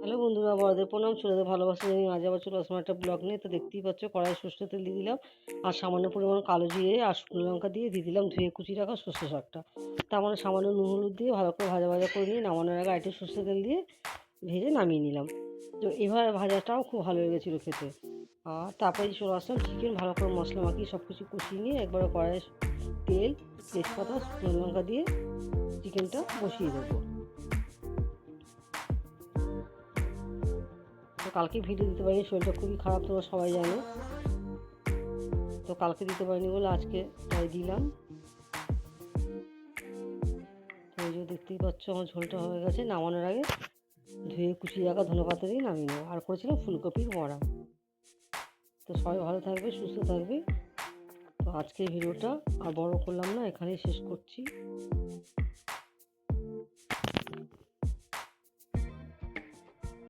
Hello বন্ধুরা, বড়দের প্রণাম, ছোটদের ভালোবাসা জানিয়ে আজ আবার চলে আসলাম একটা ব্লগ নিয়ে। তো দেখতেই পাচ্ছ, কড়াই সর্ষের তেল দিয়ে দিলাম আর সামান্য পরিমাণ কালো জিরে আর শুকনো লঙ্কা দিয়ে দিলাম ধুয়ে কুচি রাখা সর্ষে শাকটা। তার মানে সামান্য নুন হলুদ দিয়ে ভালো করে ভাজা ভাজা করে নিয়ে নামানোর আগে একটু সর্ষের তেল দিয়ে ভেজে নামিয়ে নিলাম। তো এভাবে ভাজাটাও খুব ভালো লেগেছিলো খেতে। আর তারপরে চলে আসলাম চিকেন ভালো করে মশলা মাখিয়ে সব কিছু কষিয়ে নিয়ে একবারে কড়াইয়ে তেল, তেজপাতা, শুকনো লঙ্কা দিয়ে চিকেনটা বসিয়ে দেবো। তো কালকে ভিডিও দিতে পারিনি, শরীরটা খুবই খারাপ, তোমরা সবাই জানো। তো কালকে দিতে পারিনি বলে আজকে তাই দিলাম। তো এই যে দেখতেই পাচ্ছ আমার ঝোলটা হয়ে গেছে। নামানোর আগে ধুয়ে কুচিয়ে রাখা ধনেপাতা দিয়ে নামিয়ে নেবো। আর করেছিলাম ফুলকপির বড়া। তো সবাই ভালো থাকবে, সুস্থ থাকবে। তো আজকের ভিডিওটা আর বড় করলাম না, এখানেই শেষ করছি।